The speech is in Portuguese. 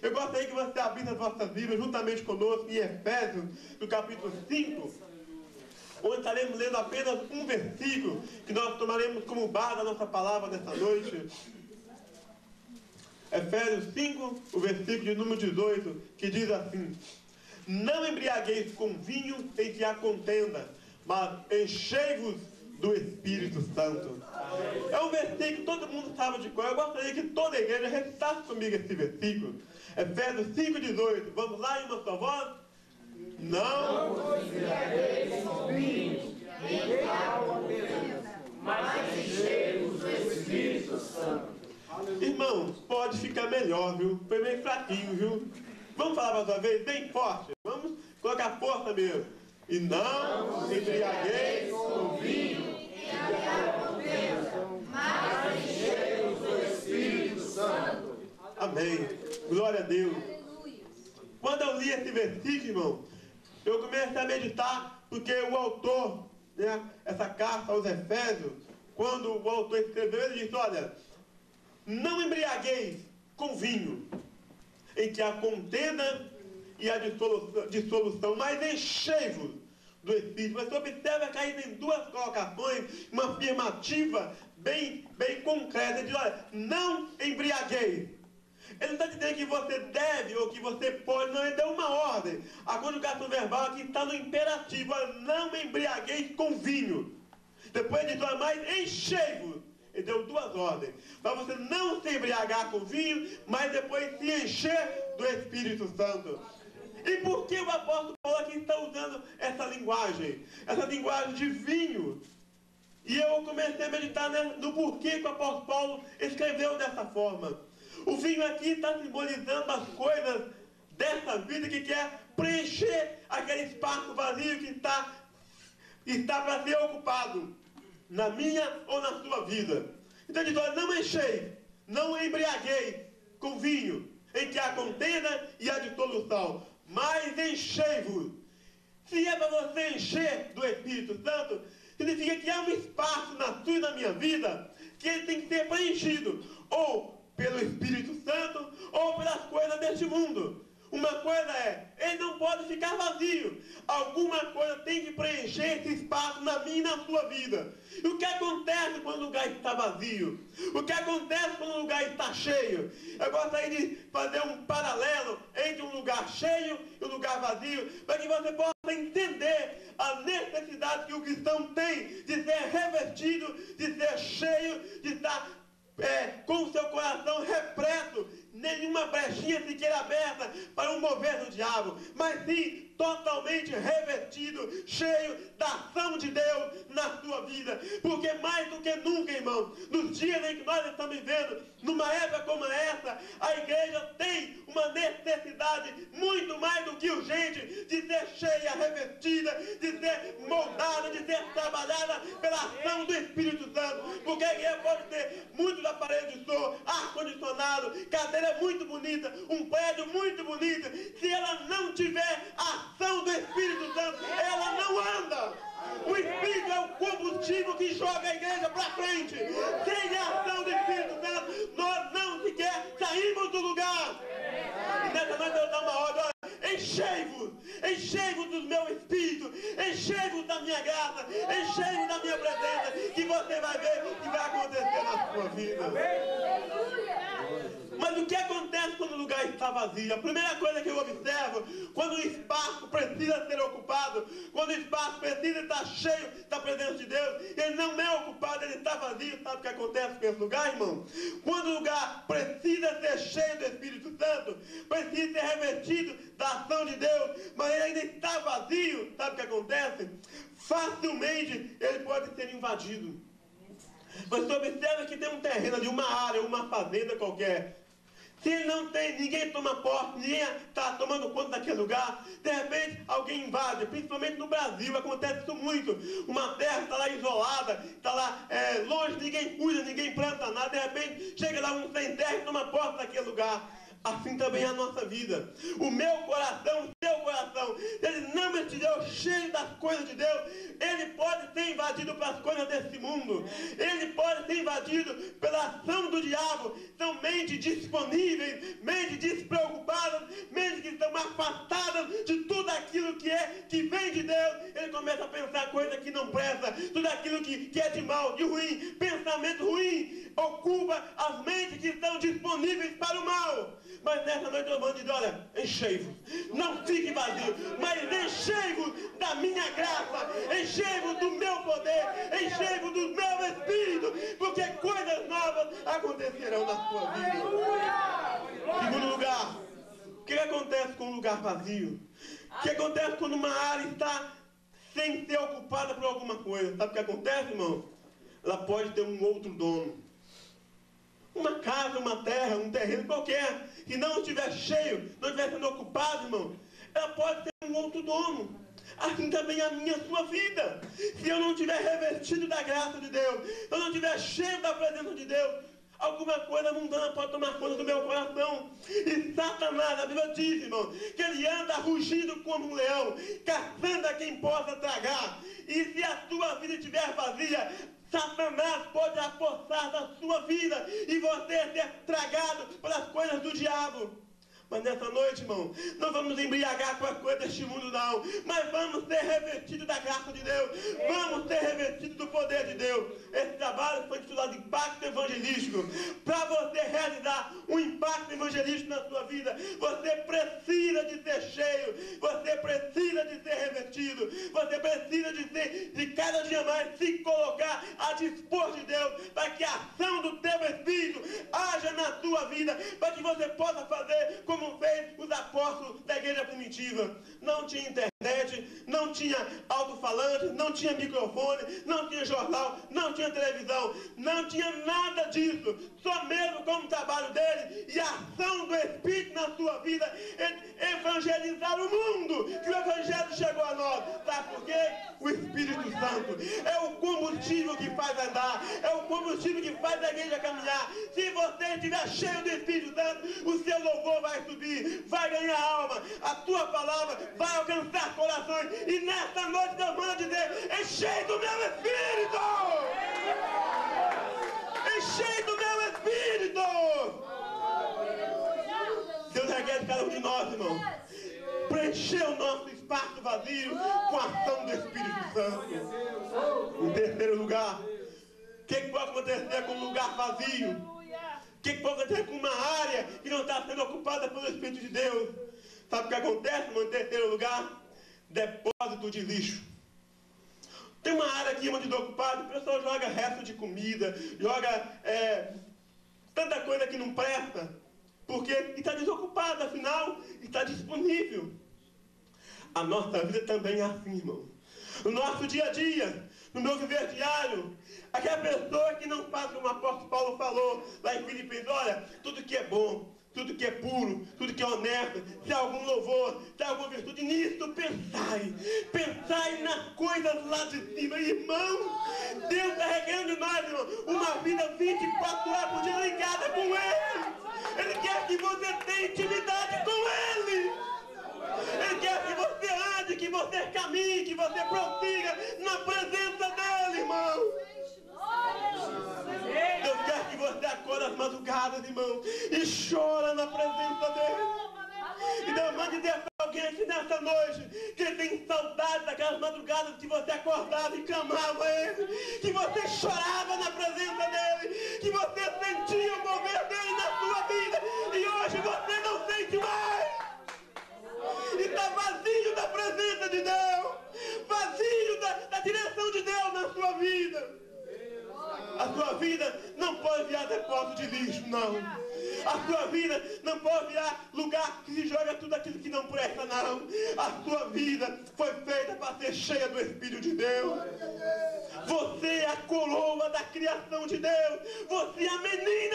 Eu gostaria que você abrisse as vossas Bíblias juntamente conosco em Efésios, no capítulo 5, onde estaremos lendo apenas um versículo, que nós tomaremos como base a nossa palavra nessa noite. Efésios 5, o versículo de número 18, que diz assim: não embriagueis com vinho em que há contenda, mas enchei-vos do Espírito Santo. É um versículo que todo mundo sabe de cor. Eu gostaria que toda a igreja recitasse comigo esse versículo. Efésios 5, 18. Vamos lá em uma só voz? Não embriagueis com vinho em que há contenda, mas enchei-vos do Espírito Santo. Irmãos, pode ficar melhor, viu? Foi meio fraquinho, viu? Vamos falar mais uma vez, bem forte. Vamos colocar força mesmo. E não embriagueis com vinho em que há contenda, mas enchei-vos do Espírito Santo. Amém. Glória a Deus. Quando eu li esse versículo, irmão, eu comecei a meditar, porque o autor, né, essa carta aos Efésios, quando o autor escreveu, ele disse: olha, não embriagueis com vinho em que há contenda e a dissolução, mas enchei-vos do Espírito. Você observa que aí tem duas colocações, uma afirmativa bem concreta. Ele diz: olha, não embriagueis. Ele não está dizendo que você deve ou que você pode, não, ele deu uma ordem. A conjugação verbal aqui está no imperativo: olha, não embriagueis com vinho. Depois ele diz: olha, mas enchei-vos. Ele deu duas ordens, para você não se embriagar com vinho, mas depois se encher do Espírito Santo. E por que o apóstolo Paulo aqui está usando essa linguagem de vinho? E eu comecei a meditar no porquê que o apóstolo Paulo escreveu dessa forma. O vinho aqui está simbolizando as coisas dessa vida que quer preencher aquele espaço vazio que está para ser ocupado na minha ou na sua vida. Então ele diz: olha, não enchei, não embriaguei com vinho em que há contenda e a dissolução, mas enchei-vos. Se é para você encher do Espírito Santo, significa que há um espaço na sua e na minha vida que ele tem que ser preenchido, ou pelo Espírito Santo, ou pelas coisas deste mundo. Uma coisa é, ele não pode ficar vazio. Alguma coisa tem que preencher esse espaço na minha e na sua vida. E o que acontece quando o lugar está vazio? O que acontece quando o lugar está cheio? Eu gostaria de fazer um paralelo entre um lugar cheio e um lugar vazio, para que você possa entender a necessidade que o cristão tem de ser revestido, de ser cheio, de estar com o seu coração repleto, nenhuma brechinha sequer aberta para um mover do diabo, mas sim totalmente revestido, cheio da ação de Deus na sua vida. Porque mais do que nunca, irmão, nos dias em que nós estamos vivendo, numa época como essa, a igreja tem uma necessidade muito mais do que urgente de ser cheia, revestida, de ser moldada, de ser trabalhada pela ação do Espírito Santo. Porque a igreja pode ter muitos aparelhos de som, ar-condicionado, cadeira muito bonita, um prédio muito bonito. Se ela não tiver a ação do Espírito Santo, ela não anda. O Espírito é o combustível que joga a igreja para frente. Sem a ação do Espírito Santo, nós não sequer saímos do lugar. E nessa noite eu dou uma ordem: olha, enchei-vos do meu Espírito, enchei-vos da minha graça, enchei-vos da minha presença, que você vai ver o que vai acontecer na sua vida. Mas o que acontece quando o lugar está vazio? A primeira coisa que eu observo, quando o espaço precisa ser ocupado, quando o espaço precisa estar cheio da presença de Deus, ele não é ocupado, ele está vazio. Sabe o que acontece com esse lugar, irmão? Quando o lugar precisa ser cheio do Espírito Santo, precisa ser revestido da ação de Deus, mas ele ainda está vazio, sabe o que acontece? Facilmente ele pode ser invadido. Você observa que tem um terreno ali, uma área, uma fazenda qualquer. Se não tem, ninguém toma posse, ninguém está tomando conta daquele lugar, de repente alguém invade. Principalmente no Brasil acontece isso muito. Uma terra está lá isolada, está lá longe, ninguém cuida, ninguém planta nada. De repente chega lá um sem terra e toma posse daquele lugar. Assim também é a nossa vida. O meu coração, o seu coração, ele não estiver cheio das coisas de Deus, ele pode ser invadido pelas coisas desse mundo. Ele pode ser invadido pela ação do diabo. Somente mentes disponíveis, mentes despreocupadas, mentes que estão afastadas de tudo aquilo que vem de Deus. Ele começa a pensar coisa que não presta, tudo aquilo que é de mal, de ruim, pensamento ruim, ocupa as mentes que estão disponíveis para o mal. Mas nessa noite eu vou dizer, olha, enchei-vos, não fique vazio, mas enchei-vos da minha graça, enchei-vos do meu poder, enchei-vos do meu Espírito, porque coisas novas acontecerão na sua vida. Segundo lugar, o que acontece com um lugar vazio? O que acontece quando uma área está sem ser ocupada por alguma coisa? Sabe o que acontece, irmão? Ela pode ter um outro dono. Uma casa, uma terra, um terreno qualquer, que não estiver cheio, não estiver sendo ocupado, irmão, ela pode ter um outro dono. Assim também a minha, sua vida. Se eu não estiver revestido da graça de Deus, se eu não estiver cheio da presença de Deus, alguma coisa mundana pode tomar conta do meu coração. E Satanás, a Bíblia diz, irmão, que ele anda rugindo como um leão, caçando a quem possa tragar. E se a sua vida estiver vazia, Satanás pode apossar da sua vida e você ser tragado pelas coisas do diabo. Mas nessa noite, irmão, não vamos embriagar com as coisas deste mundo, não. Mas vamos ser revestidos da graça de Deus. Vamos ser revestidos do poder de Deus. Esse trabalho foi intitulado Impacto Evangelístico. Para você realizar um impacto evangelístico na sua vida, você precisa de ser cheio. Você precisa de ser revestido. Você precisa de cada dia mais se colocar a dispor de Deus, para que a ação do teu Espírito haja na sua vida, para que você possa fazer como fez os apóstolos da igreja primitiva. Não tinha internet, não tinha alto-falante, não tinha microfone, não tinha jornal, não tinha televisão, não tinha nada disso. Só mesmo como trabalho dele e a ação do Espírito na sua vida, evangelizar o mundo, que o Evangelho chegou a nós. Sabe por quê? O Espírito Santo é o combustível que faz andar, é o combustível que faz a igreja caminhar. Se você estiver cheio do Espírito Santo, o seu louvor vai subir, vai ganhar alma, a tua palavra vai alcançar corações. E nesta noite Deus manda dizer: enchei do meu Espírito! Enchei do meu Espírito! Deus requer de cada um de nós, irmão, preencher o nosso espaço vazio com a ação do Espírito Santo. Em terceiro lugar, o que pode acontecer com um lugar vazio? O que pode acontecer com uma área que não está sendo ocupada pelo Espírito de Deus? Sabe o que acontece, irmão, em terceiro lugar? Depósito de lixo. Tem uma área aqui onde desocupada, o pessoal joga resto de comida, joga tanta coisa que não presta, porque está desocupada, afinal está disponível. A nossa vida também é assim, irmão. No nosso dia a dia, no meu viver diário, aquela pessoa que não faz como o apóstolo Paulo falou lá em Filipenses: olha, tudo que é bom, tudo que é puro, tudo que é honesto, se há algum louvor, se há alguma virtude, nisso pensai nas coisas lá de cima. Irmão, Deus está requerendo de nós, irmão, uma vida 24 horas por dia ligada com Ele. Ele quer que você tenha intimidade com Ele. Ele quer que você ande, que você caminhe, que você prossiga na presença dEle, irmão. Deus quer que você acorde às madrugadas, irmão, e chora na presença dEle. E Deus manda dizer para alguém aqui nessa noite que ele tem saudade daquelas madrugadas que você acordava e clamava a Ele, que você chorava na presença dEle, que você sentia o mover dEle na sua vida, e hoje você não sente mais. Está vazio da presença de Deus, vazio da direção de Deus na sua vida. A sua vida não pode virar depósito de lixo, não. A sua vida não pode virar lugar que se joga tudo aquilo que não presta, não. A sua vida foi feita para ser cheia do Espírito de Deus. Você é a coroa da criação de Deus. Você é a menina